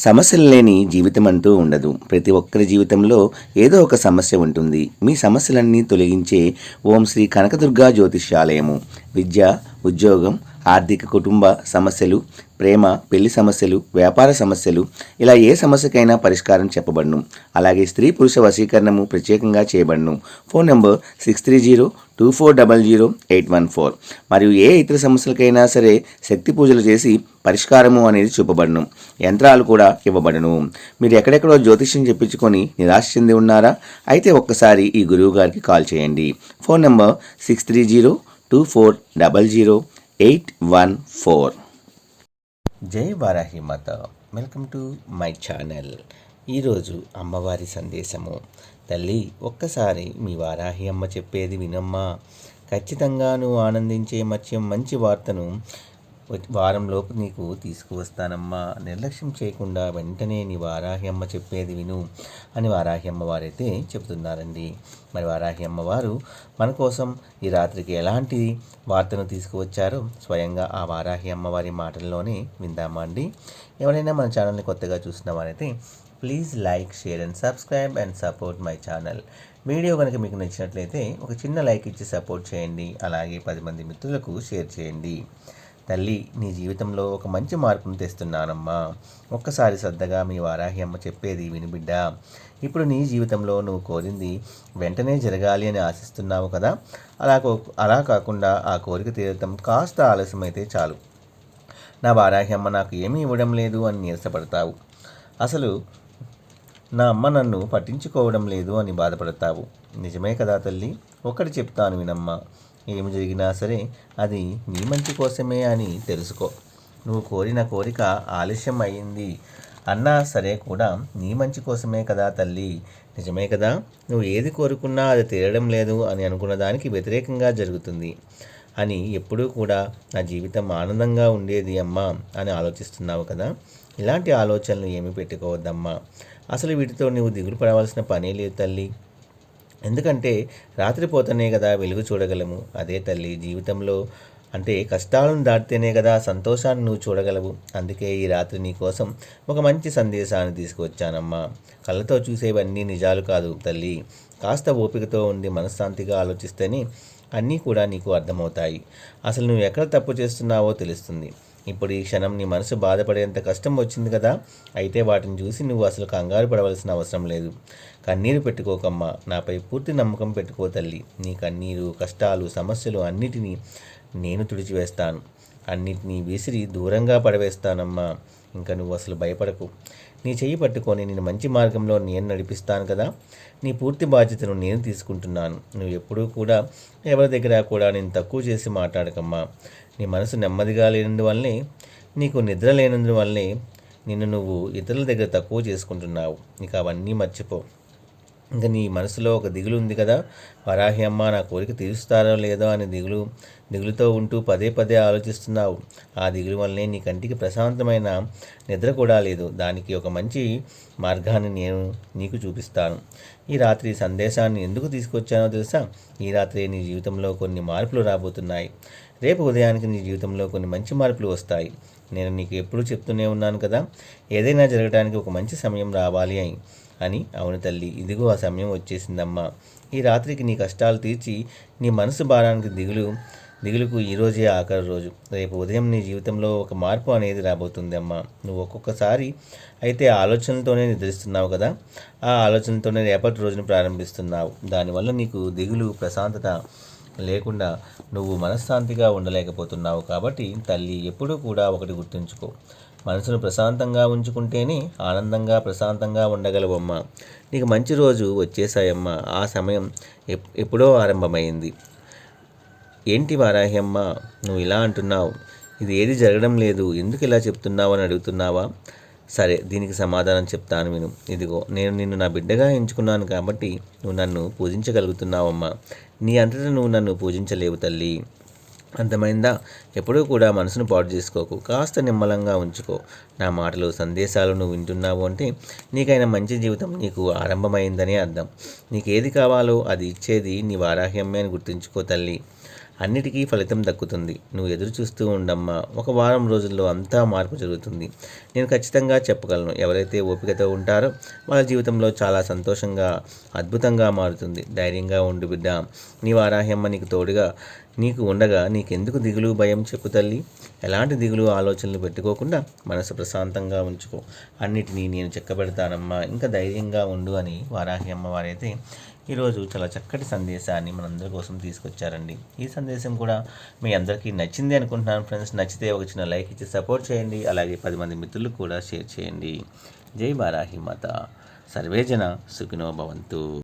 సమస్యలు లేని జీవితం అంటూ ఉండదు. ప్రతి ఒక్కరి జీవితంలో ఏదో ఒక సమస్య ఉంటుంది. మీ సమస్యలన్నీ తొలగించే ఓం శ్రీ కనకదుర్గా జ్యోతిష్యాలయము. విద్య, ఉద్యోగం, ఆర్థిక, కుటుంబ సమస్యలు, ప్రేమ, పెళ్లి సమస్యలు, వ్యాపార సమస్యలు, ఇలా ఏ సమస్యకైనా పరిష్కారం చెప్పబడును. అలాగే స్త్రీ పురుష వశీకరణము ప్రత్యేకంగా చేయబడును. Phone number 6302400814. మరియు ఏ ఇతర సమస్యలకైనా సరే శక్తి పూజలు చేసి పరిష్కారము అనేది చూపబడును. యంత్రాలు కూడా ఇవ్వబడును. మీరు ఎక్కడెక్కడో జ్యోతిష్యం చెప్పించుకొని నిరాశ చెంది ఉన్నారా? అయితే ఒక్కసారి ఈ గురువు గారికి కాల్ చేయండి. Phone number 6302400814. జై వారాహి మాత. Welcome to my channel. ఈరోజు అమ్మవారి సందేశము. తల్లి, ఒక్కసారి మీ వారాహి అమ్మ చెప్పేది వినమ్మా. ఖచ్చితంగా నువ్వు ఆనందించే మంచి వార్తను వారంలోపు నీకు తీసుకువస్తానమ్మా. నిర్లక్ష్యం చేయకుండా వెంటనే నీ వారాహి అమ్మ చెప్పేది విను అని వారాహి అమ్మవారైతే చెబుతున్నారండి. మరి వారాహి అమ్మవారు మన కోసం ఈ రాత్రికి ఎలాంటి వార్తను తీసుకువచ్చారో స్వయంగా ఆ వారాహి అమ్మవారి మాటల్లోనే విందామా అండి. ఎవరైనా మన ఛానల్ని కొత్తగా చూసిన వారైతే please like, share and subscribe and support my channel. Video కనుక మీకు నచ్చినట్లయితే ఒక చిన్న లైక్ ఇచ్చి సపోర్ట్ చేయండి. అలాగే 10 మంది మిత్రులకు షేర్ చేయండి. తల్లి, నీ జీవితంలో ఒక మంచి మార్పును తెస్తున్నానమ్మా. ఒక్కసారి శ్రద్ధగా మీ వారాహి అమ్మ చెప్పేది వినిబిడ్డ. ఇప్పుడు నీ జీవితంలో నువ్వు కోరింది వెంటనే జరగాలి అని ఆశిస్తున్నావు కదా. అలా కాకుండా ఆ కోరిక తీరటం కాస్త ఆలస్యమైతే చాలు. నా వారాహి అమ్మ నాకు ఏమీ ఇవ్వడం లేదు అని నీరసపడతావు. అసలు నా అమ్మ నన్ను పట్టించుకోవడం లేదు అని బాధపడతావు. నిజమే కదా తల్లి? ఒకటి చెప్తాను వినమ్మా. ఏమి జరిగినా సరే అది నీ మంచి కోసమే అని తెలుసుకో. నువ్వు కోరిన కోరిక ఆలస్యం అయ్యింది అన్నా సరే కూడా నీ మంచి కోసమే కదా తల్లి. నిజమే కదా? నువ్వు ఏది కోరుకున్నా అది తీరడం లేదు అని అనుకున్న దానికి వ్యతిరేకంగా జరుగుతుంది అని ఎప్పుడూ కూడా నా జీవితం ఆనందంగా ఉండేది అమ్మా అని ఆలోచిస్తున్నావు కదా. ఇలాంటి ఆలోచనలు ఏమీ పెట్టుకోవద్దమ్మా. అసలు వీటితో నువ్వు దిగులు పడవలసిన పనే లేదు తల్లి. ఎందుకంటే రాత్రిపోతేనే కదా వెలుగు చూడగలము. అదే తల్లి, జీవితంలో అంటే కష్టాలను దాటితేనే కదా సంతోషాన్ని నువ్వు చూడగలవు. అందుకే ఈ రాత్రి నీ కోసం ఒక మంచి సందేశాన్ని తీసుకువచ్చానమ్మా. కళ్ళతో చూసేవన్నీ నిజాలు కాదు తల్లి. కాస్త ఓపికతో ఉండి మనశ్శాంతిగా ఆలోచిస్తేనే అన్నీ కూడా నీకు అర్థమవుతాయి. అసలు నువ్వు ఎక్కడ తప్పు చేస్తున్నావో తెలుస్తుంది. ఇప్పుడు ఈ క్షణం నీ మనసు బాధపడేంత కష్టం వచ్చింది కదా. అయితే వాటిని చూసి నువ్వు అసలు కంగారు పడవలసిన అవసరం లేదు. కన్నీరు పెట్టుకోకమ్మా. నాపై పూర్తి నమ్మకం పెట్టుకో తల్లి. నీ కన్నీరు, కష్టాలు, సమస్యలు అన్నిటినీ నేను తుడిచివేస్తాను. అన్నిటినీ విసిరి దూరంగా పడవేస్తానమ్మా. ఇంకా నువ్వు అసలు భయపడకు. నీ చెయ్యి పట్టుకొని నేను మంచి మార్గంలో నేను నడిపిస్తాను కదా. నీ పూర్తి బాధ్యతను నేను తీసుకుంటున్నాను. నువ్వు ఎప్పుడూ కూడా ఎవరి దగ్గర కూడా నేను తక్కువ చేసి మాట్లాడకమ్మా. నీ మనసు నెమ్మదిగా లేనందువల్లే, నీకు నిద్ర లేనందువల్లే నువ్వు ఇతరుల దగ్గర తక్కువ చేసుకుంటున్నావు. ఇక అవన్నీ మర్చిపో. ఇంకా నీ మనసులో ఒక దిగులు ఉంది కదా. వరాహి అమ్మ నా కోరిక తీరుస్తారో లేదో అని దిగులుతో ఉంటూ పదే పదే ఆలోచిస్తున్నావు. ఆ దిగులు వల్లనే నీ కంటికి ప్రశాంతమైన నిద్ర కూడా లేదు. దానికి ఒక మంచి మార్గాన్ని నేను నీకు చూపిస్తాను. ఈ రాత్రి సందేశాన్ని ఎందుకు తీసుకొచ్చానో తెలుసా? ఈ రాత్రి నీ జీవితంలో కొన్ని మార్పులు రాబోతున్నాయి. రేపు ఉదయానికి నీ జీవితంలో కొన్ని మంచి మార్పులు వస్తాయి. నేను నీకు ఎప్పుడూ చెప్తూనే ఉన్నాను కదా, ఏదైనా జరగడానికి ఒక మంచి సమయం రావాలి అని. అవును తల్లి, ఇదిగో ఆ సమయం వచ్చేసిందమ్మా. ఈ రాత్రికి నీ కష్టాలు తీర్చి నీ మనసు భారానికి దిగులుకు ఈరోజే ఆఖరి రోజు. రేపు ఉదయం నీ జీవితంలో ఒక మార్పు అనేది రాబోతుంది అమ్మా. నువ్వు ఒక్కొక్కసారి అయితే ఆలోచనలతోనే నిద్రిస్తున్నావు కదా. ఆ ఆలోచనలతోనే రేపటి రోజును ప్రారంభిస్తున్నావు. దానివల్ల నీకు దిగులు, ప్రశాంతత లేకుండా నువ్వు మనశ్శాంతిగా ఉండలేకపోతున్నావు. కాబట్టి తల్లి, ఎప్పుడూ కూడా ఒకటి గుర్తుంచుకో, మనసును ప్రశాంతంగా ఉంచుకుంటేనే ఆనందంగా, ప్రశాంతంగా ఉండగలవమ్మా. నీకు మంచి రోజు వచ్చేసాయమ్మా. ఆ సమయం ఎప్పుడో ఆరంభమైంది. ఏంటి వారాహి అమ్మ, నువ్వు ఇలా అంటున్నావు? ఇది ఏది జరగడం లేదు, ఎందుకు ఇలా చెప్తున్నావు అని అడుగుతున్నావా? సరే, దీనికి సమాధానం చెప్తాను విను. ఇదిగో, నేను నిన్ను నా బిడ్డగా ఎంచుకున్నాను కాబట్టి నువ్వు నన్ను పూజించగలుగుతున్నావమ్మా. నీ అంతటా నువ్వు నన్ను పూజించలేవు తల్లి. అర్థమైందా? ఎప్పుడూ కూడా మనసును పాడు చేసుకోకు. కాస్త నిమ్మలంగా ఉంచుకో. నా మాటలు, సందేశాలు నువ్వు వింటున్నావు అంటే నీకైనా మంచి జీవితం నీకు ఆరంభమైందనే అర్థం. నీకు ఏది కావాలో అది ఇచ్చేది నీ వారాహి అమ్మే అని గుర్తుంచుకో తల్లి. అన్నిటికీ ఫలితం దక్కుతుంది. నువ్వు ఎదురు చూస్తూ ఉండమ్మా, ఒక వారం రోజుల్లో అంతా మార్పు జరుగుతుంది. నేను ఖచ్చితంగా చెప్పగలను, ఎవరైతే ఓపికతో ఉంటారో వాళ్ళ జీవితంలో చాలా సంతోషంగా అద్భుతంగా మారుతుంది. ధైర్యంగా ఉండు బిడ్డ, నీ వారాహ్యమ్మ నీకు తోడుగా నీకు ఉండగా నీకెందుకు దిగులు భయం చెప్పు తల్లి. ఎలాంటి దిగులు ఆలోచనలు పెట్టుకోకుండా మనసు ప్రశాంతంగా ఉంచుకో. అన్నిటినీ నేను చెక్కబెడతానమ్మా, ఇంకా ధైర్యంగా ఉండు అని వారాహి అమ్మవారైతే ఈరోజు చాలా చక్కటి సందేశాన్ని మనందరి కోసం తీసుకొచ్చారండి. ఈ సందేశం కూడా మీ అందరికీ నచ్చింది అనుకుంటున్నాను ఫ్రెండ్స్. నచ్చితే ఒక చిన్న లైక్ ఇచ్చి సపోర్ట్ చేయండి. అలాగే 10 మంది మిత్రులకు కూడా షేర్ చేయండి. జై వారాహి మాత. సర్వేజన సుఖినో భవంతు.